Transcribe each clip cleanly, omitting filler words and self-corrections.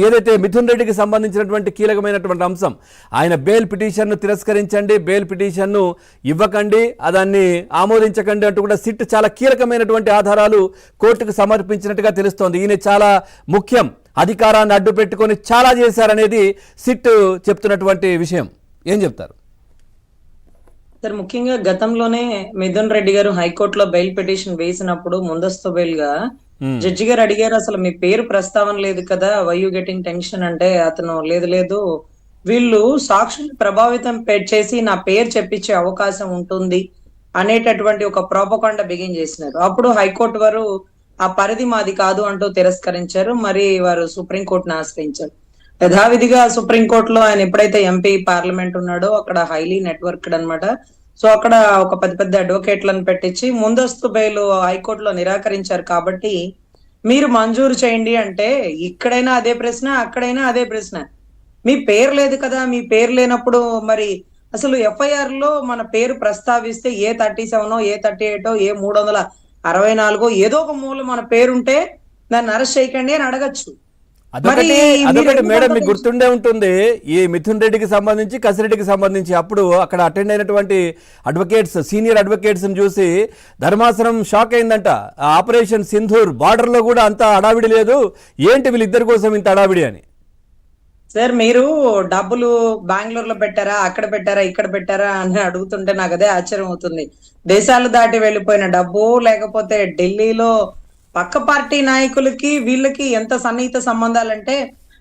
ఏదైతే మిథున్ రెడ్డికి సంబంధించినటువంటి కీలకమైనటువంటి అంశం, ఆయన బెయిల్ పిటిషన్ను తిరస్కరించండి, బెయిల్ పిటిషన్ను ఇవ్వకండి, దాన్ని ఆమోదించకండి అంటూ కూడా సిట్ చాలా కీలకమైనటువంటి ఆధారాలు కోర్టుకు సమర్పించినట్టుగా తెలుస్తోంది. ఈయన చాలా ముఖ్యం, అధికారాన్ని అడ్డు పెట్టుకొని చాలా చేశారనేది సిట్ చెప్తున్నటువంటి విషయం. ఏం చెప్తారు సార్? ముఖ్యంగా గతంలోనే మిథున్ రెడ్డి గారు హైకోర్టులో బెయిల్ పిటిషన్ వేసినప్పుడు ముందస్తు బెయిల్ గా జడ్జి గారు అడిగారు, అసలు మీ పేరు ప్రస్తావన లేదు కదా, వై యూ గెటింగ్ టెన్షన్ అంటే అతను లేదు లేదు వీళ్ళు సాక్షులు ప్రభావితం చేసి నా పేరు చెప్పించే అవకాశం ఉంటుంది అనేటటువంటి ఒక ప్రోపకాండ బిగిన్ చేసినారు. అప్పుడు హైకోర్టు వారు ఆ పరిధి మాది కాదు అంటూ తిరస్కరించారు. మరి వారు సుప్రీంకోర్టును ఆశ్రయించారు. యథావిధిగా సుప్రీంకోర్టులో ఆయన ఎప్పుడైతే ఎంపీ పార్లమెంట్ ఉన్నాడో అక్కడ హైలీ నెట్వర్క్డ్ అనమాట. సో అక్కడ ఒక పెద్ద పెద్ద అడ్వకేట్లను పెట్టించి ముందస్తు బెయిల్ హైకోర్టులో నిరాకరించారు. కాబట్టి మీరు మంజూరు చేయండి అంటే ఇక్కడైనా అదే ప్రశ్న, అక్కడైనా అదే ప్రశ్న. మీ పేరు లేదు కదా, మీ పేరు లేనప్పుడు మరి అసలు ఎఫ్ఐఆర్ లో మన పేరు ప్రస్తావిస్తే A37 A38 A364 ఏదో ఒక మూల మన పేరుంటే దాన్ని అరెస్ట్ చేయకండి అని అడగచ్చు. అదొకటి మేడం, మీకు గుర్తుండే ఉంటుంది, ఈ మిథున్ రెడ్డికి సంబంధించి కసిరెడ్డికి సంబంధించి అప్పుడు అక్కడ అటెండ్ అయినటువంటి అడ్వకేట్స్, సీనియర్ అడ్వకేట్స్ చూసి ధర్మాసనం షాక్ అయిందంట. ఆపరేషన్ సింధూర్ బార్డర్ లో కూడా అంత అడావిడి లేదు, ఏంటి వీళ్ళిద్దరి కోసం ఇంత అడావిడి అని. సార్ మీరు డబ్బులు బెంగళూరులో పెట్టారా, అక్కడ పెట్టారా, ఇక్కడ పెట్టారా అని అడుగుతుంటే నాకు అదే ఆశ్చర్యం అవుతుంది. దేశాలు దాటి వెళ్ళిపోయిన డబ్బు, లేకపోతే ఢిల్లీలో పక్క పార్టీ నాయకులకి వీళ్ళకి ఎంత సన్నిహిత సంబంధాలంటే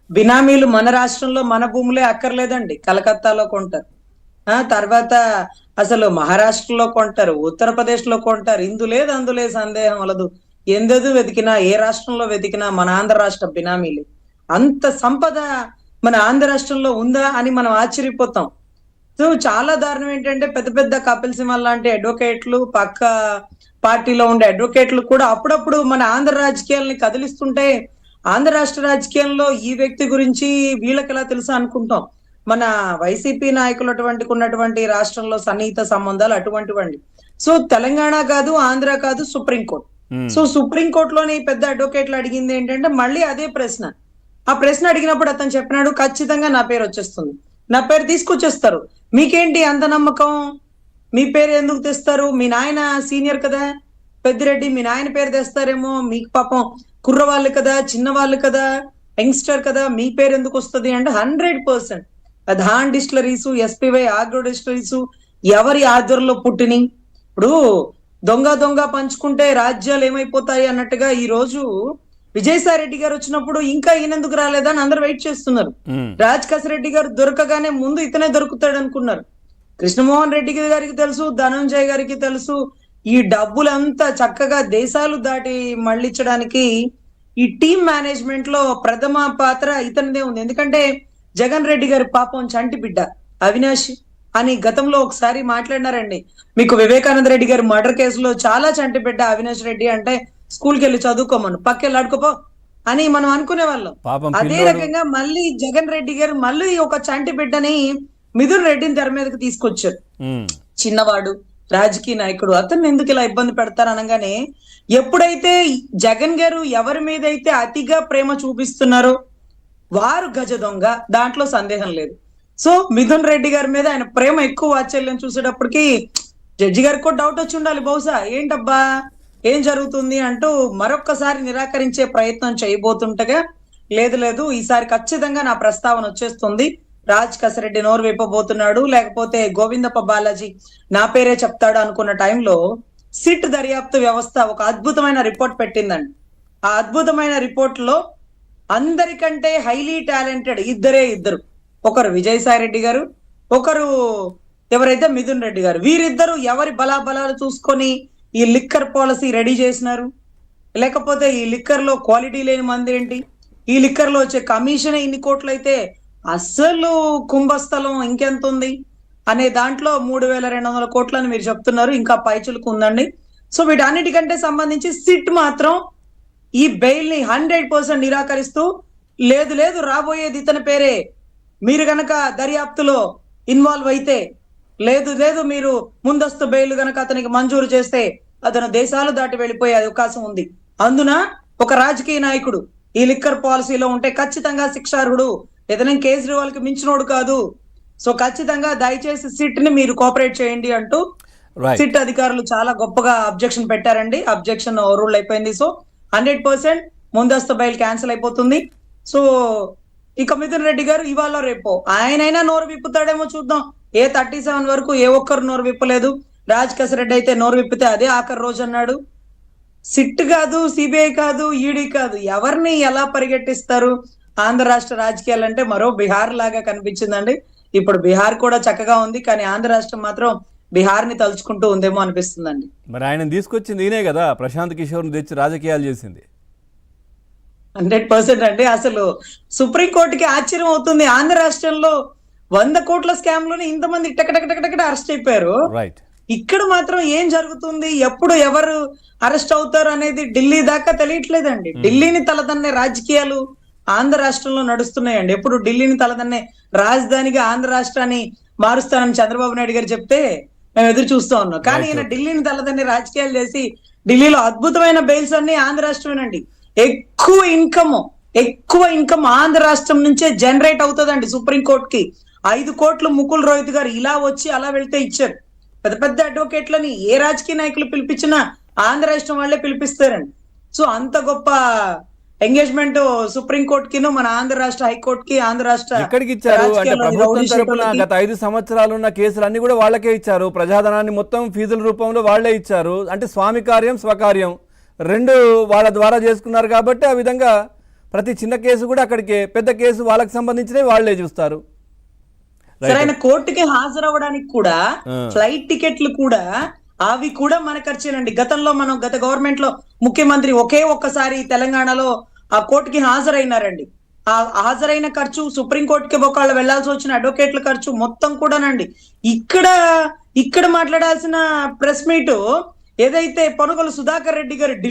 బినామీలు మన రాష్ట్రంలో మన భూములే అక్కర్లేదండి, కలకత్తాలో కొంటారు, తర్వాత అసలు మహారాష్ట్రలో కొంటారు, ఉత్తరప్రదేశ్ లో కొంటారు. ఇందులేదు అందులే సందేహం వలదు. ఎందెదు వెతికినా, ఏ రాష్ట్రంలో వెతికినా మన ఆంధ్ర రాష్ట్ర బినామీలు. అంత సంపద మన ఆంధ్ర రాష్ట్రంలో ఉందా అని మనం ఆశ్చర్యపోతాం. సో చాలా దారుణం ఏంటంటే పెద్ద పెద్ద కపిల్ సిబల్ లాంటి అడ్వకేట్లు, పక్క పార్టీలో ఉండే అడ్వకేట్లు కూడా అప్పుడప్పుడు మన ఆంధ్ర రాజకీయాలని కదిలిస్తుంటే ఆంధ్ర రాష్ట్ర రాజకీయాల్లో ఈ వ్యక్తి గురించి వీళ్ళకి ఎలా తెలుసా అనుకుంటాం. మన వైసీపీ నాయకులు ఉన్నటువంటి రాష్ట్రంలో సన్నిహిత సంబంధాలు అటువంటివండి. సో తెలంగాణ కాదు, ఆంధ్ర కాదు, సుప్రీంకోర్టు. సో సుప్రీంకోర్టులోని పెద్ద అడ్వకేట్లు అడిగింది ఏంటంటే మళ్ళీ అదే ప్రశ్న. ఆ ప్రశ్న అడిగినప్పుడు అతను చెప్పినాడు, ఖచ్చితంగా నా పేరు వచ్చేస్తుంది, నా పేరు తీసుకొచ్చేస్తారు. మీకేంటి అంత నమ్మకం? మీ పేరు ఎందుకు తెస్తారు? మీ నాయన సీనియర్ కదా పెద్దిరెడ్డి, మీ నాయన పేరు తెస్తారేమో, మీకు పాపం కుర్రవాళ్ళు కదా, చిన్నవాళ్ళు కదా, యంగ్స్టర్ కదా, మీ పేరు ఎందుకు వస్తుంది అంటే 100% Dhaan distilleries, SPY agro distilleries ఎవరి ఆధ్వర్యంలో పుట్టిని. ఇప్పుడు దొంగ దొంగ పంచుకుంటే రాజ్యాలు ఏమైపోతాయి అన్నట్టుగా ఈ రోజు విజయసాయి రెడ్డి గారు వచ్చినప్పుడు ఇంకా ఈయనెందుకు రాలేదని అందరు వెయిట్ చేస్తున్నారు. రాజ్ కసిరెడ్డి గారు దొరకగానే ముందు ఇతనే దొరుకుతాడు అనుకున్నారు. కృష్ణమోహన్ రెడ్డి గారికి తెలుసు, ధనంజయ్ గారికి తెలుసు, ఈ డబ్బులంతా చక్కగా దేశాలు దాటి మళ్ళించడానికి ఈ టీమ్ మేనేజ్మెంట్ లో ప్రథమ పాత్ర ఇతనిదే ఉంది. ఎందుకంటే జగన్ రెడ్డి గారి పాపం చంటి బిడ్డ అవినాష్ అని గతంలో ఒకసారి మాట్లాడినారండి. మీకు వివేకానంద రెడ్డి గారి మర్డర్ కేసులో చాలా చంటి బిడ్డ అవినాష్ రెడ్డి అంటే స్కూల్కి వెళ్ళి చదువుకోమను, పక్కెళ్ళి ఆడుకోపో అని మనం అనుకునే వాళ్ళం. అదే రకంగా మళ్ళీ జగన్ రెడ్డి గారు మళ్ళీ ఒక చంటి బిడ్డని మిథున్ రెడ్డిని తెర మీదకి తీసుకొచ్చారు. చిన్నవాడు రాజకీయ నాయకుడు, అతన్ని ఎందుకు ఇలా ఇబ్బంది పెడతారు అనగానే ఎప్పుడైతే జగన్ గారు ఎవరి మీద అయితే అతిగా ప్రేమ చూపిస్తున్నారో వారు గజ దొంగ, దాంట్లో సందేహం లేదు. సో మిథున్ రెడ్డి గారి మీద ఆయన ప్రేమ ఎక్కువ వాత్సల్యం చూసేటప్పటికి జడ్జి గారికి కూడా డౌట్ వచ్చి ఉండాలి బహుశా, ఏంటబ్బా ఏం జరుగుతుంది అంటూ మరొక్కసారి నిరాకరించే ప్రయత్నం చేయబోతుంటగా లేదు లేదు ఈసారి ఖచ్చితంగా నా ప్రస్తావన వచ్చేస్తుంది, రాజ్ కసిరెడ్డి నోరు విప్పబోతున్నాడు, లేకపోతే గోవిందప్ప బాలాజీ నా పేరే చెప్తాడు అనుకున్న టైంలో సిట్ దర్యాప్తు వ్యవస్థ ఒక అద్భుతమైన రిపోర్ట్ పెట్టిందండి. ఆ అద్భుతమైన రిపోర్ట్ లో అందరికంటే హైలీ టాలెంటెడ్ ఇద్దరు, ఒకరు విజయసాయి రెడ్డి గారు, ఒకరు ఎవరైతే మిథున్ రెడ్డి గారు. వీరిద్దరు ఎవరి బలాబలాలు చూసుకొని ఈ లిక్కర్ పాలసీ రెడీ చేసినారు, లేకపోతే ఈ లిక్కర్ లో క్వాలిటీ లేని మంది ఏంటి, ఈ లిక్కర్ లో వచ్చే కమిషన్ ఇన్ని కోట్లు అయితే అస్సలు కుంభస్థలం ఇంకెంత ఉంది అనే దాంట్లో 3,200 కోట్లని మీరు చెప్తున్నారు, ఇంకా పైచులకు ఉందండి. సో వీటన్నిటికంటే సంబంధించి సిట్ మాత్రం ఈ బెయిల్ ని 100% నిరాకరిస్తూ లేదు లేదు రాబోయేది ఇతని పేరే, మీరు గనక దర్యాప్తులో ఇన్వాల్వ్ అయితే లేదు లేదు మీరు ముందస్తు బెయిల్ గనక అతనికి మంజూరు చేస్తే అతను దేశాలు దాటి వెళ్ళిపోయే అవకాశం ఉంది. అందున ఒక రాజకీయ నాయకుడు ఈ లిక్కర్ పాలసీలో ఉంటే ఖచ్చితంగా శిక్షార్హుడు, ఏదైనా కేజ్రీవాల్ కి మించినోడు కాదు. సో ఖచ్చితంగా దయచేసి సిట్ ని మీరు కోఆపరేట్ చేయండి అంటూ రైట్. సిట్ అధికారులు చాలా గొప్పగా అబ్జెక్షన్ పెట్టారండి. అబ్జెక్షన్ ఓవర్ రూల్ అయిపోయింది. సో 100% ముందస్తు బెయిల్ క్యాన్సిల్ అయిపోతుంది. సో ఇక మిథున్ రెడ్డి గారు ఇవాళ రేపో ఆయనైనా నోరు విప్పుతాడేమో చూద్దాం. ఏ 37 వరకు ఏ ఒక్కరు నోరు విప్పలేదు. రాజ్ కస్ రెడ్డి అయితే నోరు విప్పితే అదే ఆఖరి రోజు అన్నాడు. సిట్ కాదు, సిబిఐ కాదు, ఈడీ కాదు, ఎవరిని ఎలా పరిగెట్టిస్తారు ఆంధ్ర రాష్ట్ర రాజకీయాలంటే మరో బీహార్ లాగా కనిపించిందండి. ఇప్పుడు బీహార్ కూడా చక్కగా ఉంది, కానీ ఆంధ్ర రాష్ట్రం మాత్రం బీహార్ ని తలుచుకుంటూ ఉందేమో అనిపిస్తుందండి. మరి ఆయన తీసుకొచ్చింది ఈయనే కదా, ప్రశాంత్ కిషోర్ని తెచ్చి రాజకీయాలు చేసింది. 100% అండి. అసలు సుప్రీంకోర్టుకి ఆశ్చర్యం అవుతుంది. ఆంధ్ర రాష్ట్రంలో 100 కోట్ల స్కామ్ లోనే ఇంతమంది టకటకటకట అరెస్ట్ అయిపోయారు. రైట్. ఇక్కడ మాత్రం ఏం జరుగుతుంది, ఎప్పుడు ఎవరు అరెస్ట్ అవుతారు అనేది ఢిల్లీ దాకా తెలియట్లేదండి. ఢిల్లీని తలదన్నే రాజకీయాలు ఆంధ్ర రాష్ట్రంలో నడుస్తున్నాయండి. ఎప్పుడు ఢిల్లీని తలదన్నే రాజధానిగా ఆంధ్ర రాష్ట్రాన్ని మారుస్తానని చంద్రబాబు నాయుడు గారు చెప్తే మేము ఎదురు చూస్తూ ఉన్నాం. కానీ ఈయన ఢిల్లీని తలదన్నే రాజకీయాలు చేసి ఢిల్లీలో అద్భుతమైన బెయిల్స్ అన్ని ఆంధ్ర రాష్ట్రమేనండి. ఎక్కువ ఇన్కమ్ ఆంధ్ర రాష్ట్రం నుంచే జనరేట్ అవుతుందండి. సుప్రీంకోర్టుకి 5 కోట్లు ముకుల్ రోహిత్ గారు ఇలా వచ్చి అలా వెళ్తే ఇచ్చారు. పెద్ద పెద్ద అడ్వకేట్లని ఏ రాజకీయ నాయకులు పిలిపించినా ఆంధ్ర రాష్ట్రం వాళ్ళే పిలిపిస్తారండి. సో అంత గొప్ప ఎంగేజ్మెంట్ సుప్రీంకోర్టుకి మన ఆంధ్ర రాష్ట్ర హైకోర్టుకి ఆంధ్ర రాష్ట్ర ఎక్కడికి ఇచ్చారు అంటే ప్రభుత్వం తరపున గత 5 సంవత్సరాలు ఉన్న కేసులు అన్ని కూడా వాళ్ళకే ఇచ్చారు. ప్రజాధనాన్ని మొత్తం ఫీజుల రూపంలో వాళ్లే ఇచ్చారు. అంటే స్వామి కార్యం స్వకార్యం రెండు వాళ్ళ ద్వారా చేసుకున్నారు కాబట్టి ఆ విధంగా ప్రతి చిన్న కేసు కూడా అక్కడికే, పెద్ద కేసు వాళ్ళకి సంబంధించినవి వాళ్లే చూస్తారు. సరే, ఆయన కోర్టుకి హాజరవ్వడానికి కూడా ఫ్లైట్ టికెట్లు కూడా అవి కూడా మన ఖర్చేనండి. గతంలో మనం గత గవర్నమెంట్ లో ముఖ్యమంత్రి ఒక్కసారి తెలంగాణలో ఆ కోర్టుకి హాజరైనారండి. ఆ హాజరైన ఖర్చు, సుప్రీంకోర్టుకి ఒకళ్ళు వెళ్లాల్సి వచ్చిన అడ్వకేట్ల ఖర్చు మొత్తం కూడానండి. ఇక్కడ మాట్లాడాల్సిన ప్రెస్ మీట్ ఏదైతే పనుగోలు సుధాకర్ రెడ్డి గారు